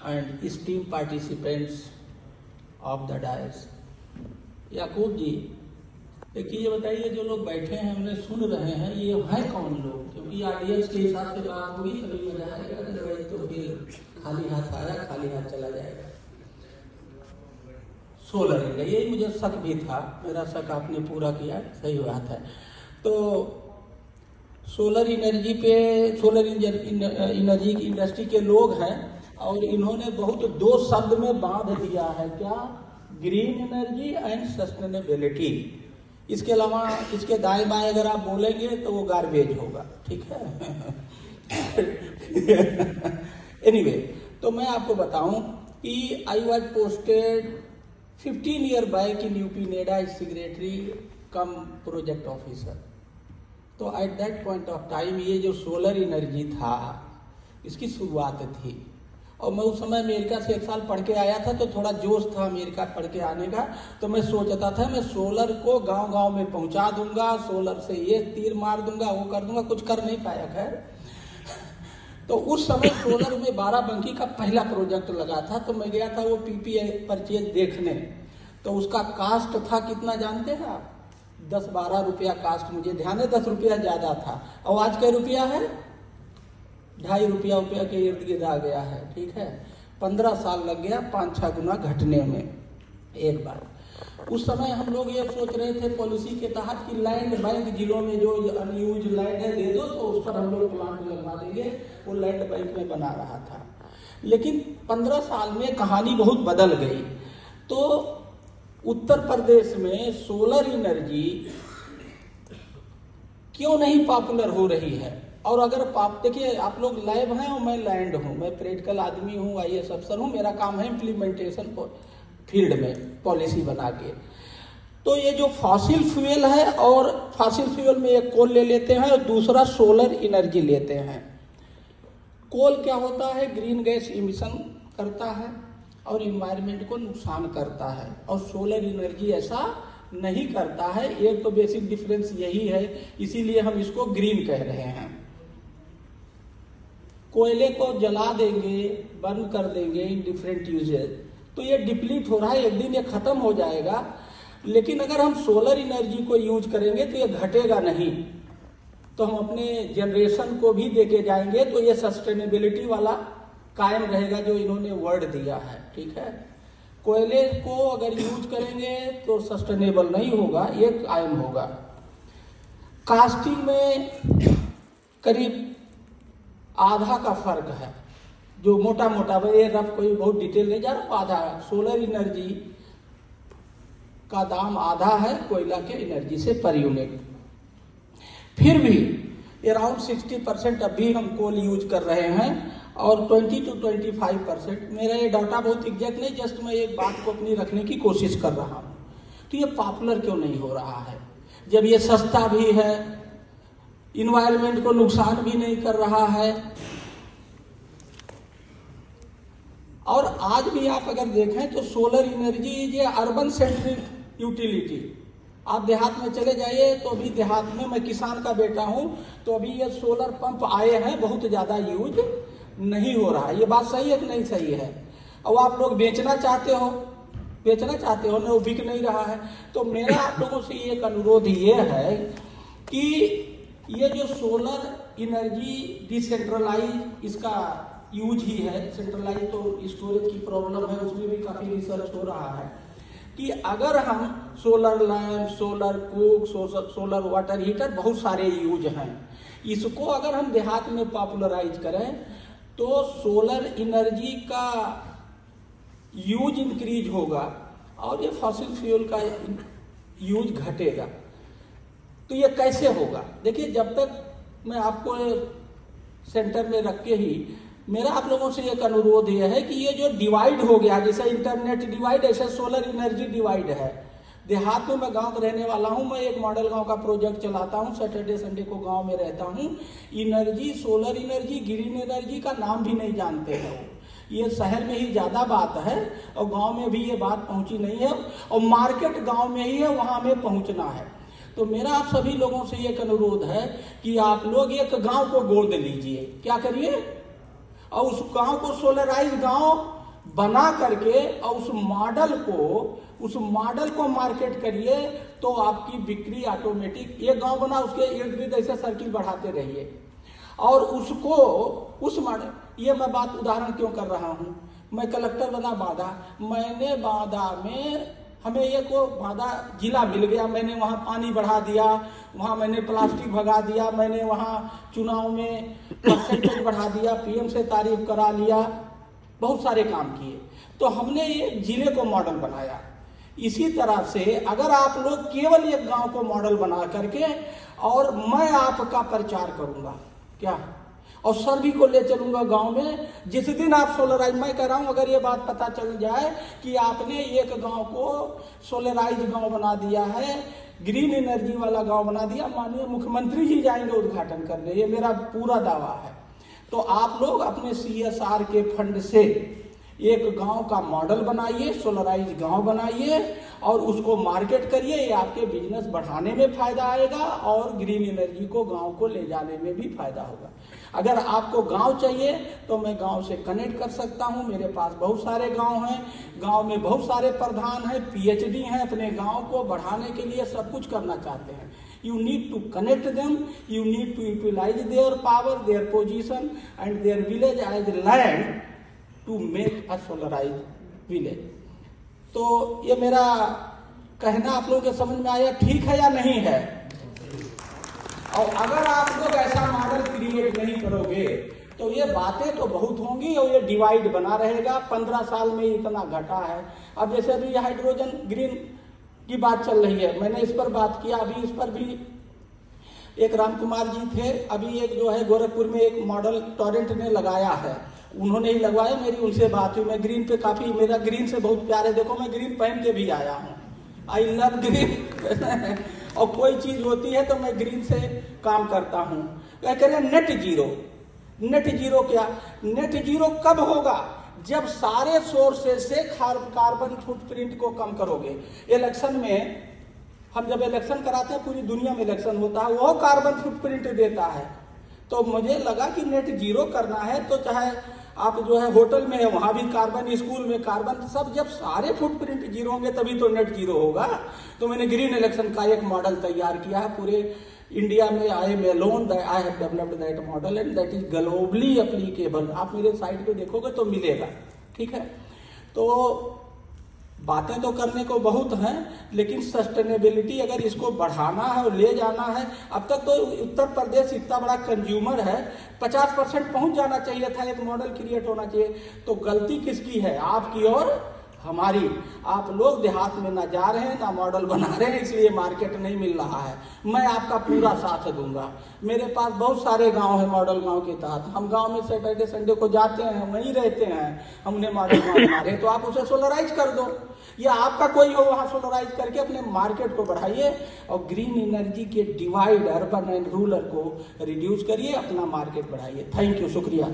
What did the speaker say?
and esteemed participants of the dais. याकूब जी, एक ये बताइए, जो लोग बैठे हैं उन्हें सुन रहे हैं, ये हैं कौन लोग? क्योंकि ऑडियंस के हिसाब से बात होगी, कभी मजा आएगा, अदरवाइज तो फिर खाली हाथ आया खाली हाथ चला जाएगा। सोलर इंडिया, यही मुझे शक भी था, मेरा शक आपने पूरा किया, सही बात है। तो सोलर एनर्जी पे, सोलर एनर्जी की इंडस्ट्री के लोग हैं और इन्होंने बहुत दो शब्द में बांध दिया है, क्या? Green energy and sustainability. इसके अलावा इसके दाएं बाएं अगर आप बोलेंगे तो वो गार्बेज होगा, ठीक है। एनीवे, तो मैं आपको बताऊं कि I was posted 15 year back in UP NEDA as secretary cum project officer. तो at that point of time ये जो सोलर एनर्जी था, इसकी शुरुआत थी और मैं उस समय अमेरिका से 1 साल पढ़ के आया था, तो थोड़ा जोश था अमेरिका पढ़ के आने का। तो मैं सोचता था मैं सोलर को गांव गांव में पहुंचा दूंगा, सोलर से ये तीर मार दूंगा, वो कर दूंगा, कुछ कर नहीं पाया खैर। तो उस समय सोलर में बाराबंकी का पहला प्रोजेक्ट लगा था, तो मैं गया था वो पीपीए परचेज देखने। तो उसका कास्ट था कितना जानते हैं आप? 10-12 रुपया कास्ट, मुझे ध्यान है 10 रुपया ज्यादा था। और आज क्या रुपया है? 2.5 रुपया के इर्द गिर्द आ गया है, ठीक है। 15 साल लग गया 5-6 गुना घटने में एक बार। उस समय हम लोग ये सोच रहे थे पॉलिसी के तहत कि लैंड बैंक जिलों में जो अनयूज लैंड है दे दो, तो उस पर हम लोग प्लांट लगवा देंगे, वो लैंड बैंक में बना रहा था। लेकिन 15 साल में कहानी बहुत बदल गई। तो उत्तर प्रदेश में सोलर एनर्जी क्यों नहीं पॉपुलर हो रही है? और अगर देखिए, आप लोग लैब हैं और मैं लैंड हूं, मैं प्रैक्टिकल आदमी हूं, IAS अफसर हूं, मेरा काम है इम्प्लीमेंटेशन फील्ड में पॉलिसी बना के। तो ये जो फॉसिल फ्यूल है, और फॉसिल फ्यूल में एक कोल ले लेते हैं और दूसरा सोलर एनर्जी लेते हैं। कोल क्या होता है? ग्रीन गैस इमिशन करता है और इन्वायरमेंट को नुकसान करता है, और सोलर एनर्जी ऐसा नहीं करता है। एक तो बेसिक डिफरेंस यही है, इसीलिए हम इसको ग्रीन कह रहे हैं। कोयले को जला देंगे, बर्न कर देंगे इन डिफरेंट यूजेज, तो ये डिप्लीट हो रहा है, एक दिन ये खत्म हो जाएगा। लेकिन अगर हम सोलर एनर्जी को यूज करेंगे तो ये घटेगा नहीं, तो हम अपने जनरेशन को भी देके जाएंगे, तो ये सस्टेनेबिलिटी वाला कायम रहेगा जो इन्होंने वर्ड दिया है, ठीक है। कोयले को अगर यूज करेंगे तो सस्टेनेबल नहीं होगा, ये कायम होगा। कास्टिंग में करीब आधा का फर्क है, जो मोटा मोटा, ये रफ कोई बहुत डिटेल नहीं जा रहा, आधा। सोलर एनर्जी का दाम आधा है कोयला के एनर्जी से पर यूनिट। फिर भी अराउंड 60% अभी हम कोल यूज कर रहे हैं और 20 to 25%, मेरा ये डाटा बहुत एग्जैक्ट नहीं, जस्ट मैं एक बात को अपनी रखने की कोशिश कर रहा हूँ। तो ये पॉपुलर क्यों नहीं हो रहा है, जब ये सस्ता भी है, इन्वायरमेंट को नुकसान भी नहीं कर रहा है? और आज भी आप अगर देखें तो सोलर एनर्जी ये अर्बन सेंट्रिक यूटिलिटी। आप देहात में चले जाइए तो अभी देहात में, मैं किसान का बेटा हूं, तो अभी ये सोलर पंप आए हैं, बहुत ज्यादा यूज नहीं हो रहा है। ये बात सही है कि नहीं सही है? और आप लोग बेचना चाहते हो ना, वो बिक नहीं रहा है। तो मेरा आप लोगों से एक अनुरोध ये है कि ये जो सोलर एनर्जी डिसेंट्रलाइज इसका यूज ही है, सेंट्रलाइज तो स्टोरेज की प्रॉब्लम है, उसमें भी काफी रिसर्च हो रहा है कि अगर हम solar lamp, solar cook, solar water heater, बहुत सारे यूज हैं, इसको अगर हम देहात में पॉपुलराइज करें तो सोलर एनर्जी का यूज इंक्रीज होगा और ये फॉसिल फ्यूल का यूज घटेगा। तो ये कैसे होगा? देखिए, जब तक मैं आपको सेंटर में रख के ही, मेरा आप लोगों से एक अनुरोध यह है कि ये जो डिवाइड हो गया, जैसे इंटरनेट डिवाइड, ऐसे सोलर एनर्जी डिवाइड है। देहात में मैं गांव में रहने वाला हूं, मैं एक मॉडल गांव का प्रोजेक्ट चलाता हूं, सैटरडे संडे को गांव में रहता हूं। Energy, solar energy, green energy का नाम भी नहीं जानते हैं। ये शहर में ही ज्यादा बात है और गांव में भी ये बात पहुंची नहीं है, और मार्केट गांव में ही है, वहां हमें पहुंचना है। तो मेरा आप सभी लोगों से एक अनुरोध है कि आप लोग एक गांव को गोद लीजिए। क्या करिए? और उस गांव को सोलराइज गांव बना करके और उस मॉडल को मार्केट करिए, तो आपकी बिक्री ऑटोमेटिक, एक गांव बना उसके इर्द गिर्द ऐसे सर्किल बढ़ाते रहिए और उसको उस मॉडल, ये मैं बात उदाहरण क्यों कर रहा हूं, मैं कलेक्टर बना बांदा, मैंने बांदा में हमें एक वो बांदा जिला मिल गया, मैंने वहां पानी बढ़ा दिया, वहां मैंने प्लास्टिक भगा दिया, मैंने वहां चुनाव में परसेंटेज बढ़ा दिया, पीएम से तारीफ करा लिया, बहुत सारे काम किए, तो हमने ये जिले को मॉडल बनाया। इसी तरह से अगर आप लोग केवल एक गांव को मॉडल बना करके और मैं आपका प्रचार करूंगा क्या, और सभी को ले चलूंगा गांव में, जिस दिन आप सोलराइज, मैं कह रहा हूं अगर ये बात पता चल जाए कि आपने एक गांव को सोलराइज गांव बना दिया है, ग्रीन एनर्जी वाला गांव बना दिया, माननीय मुख्यमंत्री जी जाएंगे उद्घाटन करने, ये मेरा पूरा दावा है। तो आप लोग अपने CSR के फंड से एक गांव का मॉडल बनाइए, सोलराइज गांव बनाइए और उसको मार्केट करिए, ये आपके बिजनेस बढ़ाने में फायदा आएगा और ग्रीन एनर्जी को गांव को ले जाने में भी फायदा होगा। अगर आपको गांव चाहिए तो मैं गांव से कनेक्ट कर सकता हूं, मेरे पास बहुत सारे गांव हैं, गांव में बहुत सारे प्रधान हैं, PhD हैं, अपने गांव को बढ़ाने के लिए सब कुछ करना चाहते हैं। You need to connect them, you need to utilize their power, their position and their village as land to make a solarized village। तो ये मेरा कहना आप लोगों के समझ में आया, ठीक है या नहीं है? और अगर आप लोग ऐसा मॉडल क्रिएट नहीं करोगे तो ये बातें तो बहुत होंगी और ये डिवाइड बना रहेगा, 15 साल में इतना घटा है। अब जैसे अभी हाइड्रोजन ग्रीन की बात चल रही है, मैंने इस पर बात किया, अभी इस पर भी एक राम कुमार जी थे, अभी एक जो है गोरखपुर में एक मॉडल टोरेंट ने लगाया है, उन्होंने ही लगवाया, मेरी उनसे बात हुई, मैं ग्रीन पे काफी, मेरा ग्रीन से बहुत प्यार है, देखो मैं ग्रीन पहन के भी आया हूँ, आई लव ग्रीन और कोई चीज होती है तो मैं ग्रीन से काम करता हूँ। क्या कह रहे हैं नेट जीरो, नेट जीरो क्या, नेट जीरो कब होगा, जब सारे सोर्सेस से कार्बन फुटप्रिंट को कम करोगे। इलेक्शन में हम जब इलेक्शन कराते हैं, पूरी दुनिया में इलेक्शन होता है, वो कार्बन फुटप्रिंट देता है, तो मुझे लगा कि नेट जीरो करना है तो चाहे आप जो है होटल में है वहां भी कार्बन, स्कूल में कार्बन, सब जब सारे फुटप्रिंट जीरो होंगे तभी तो नेट जीरो होगा। तो मैंने ग्रीन इलेक्शन का एक मॉडल तैयार किया है पूरे इंडिया में, I am alone that I have developed that model and that is globally applicable. आप मेरे साइट पे देखोगे तो मिलेगा, ठीक है। तो बातें तो करने को बहुत हैं, लेकिन सस्टेनेबिलिटी अगर इसको बढ़ाना है और ले जाना है, अब तक तो उत्तर प्रदेश इतना बड़ा कंज्यूमर है, 50% पहुंच जाना चाहिए था, एक मॉडल क्रिएट होना चाहिए। तो गलती किसकी है, आपकी और हमारी। आप लोग देहात में ना जा रहे हैं ना मॉडल बना रहे हैं, इसलिए मार्केट नहीं मिल रहा है। मैं आपका पूरा साथ दूंगा, मेरे पास बहुत सारे गांव है मॉडल गांव के तहत, हम गांव में सैटरडे संडे को जाते हैं, वहीं रहते हैं, हमने मॉडल गांव बना रहे, तो आप उसे सोलराइज कर दो या आपका कोई हो वहां सोलराइज करके अपने मार्केट को बढ़ाइए और ग्रीन एनर्जी के डिवाइड अर्बन एंड रूरल को रिड्यूस करिए, अपना मार्केट बढ़ाइए। थैंक यू, शुक्रिया।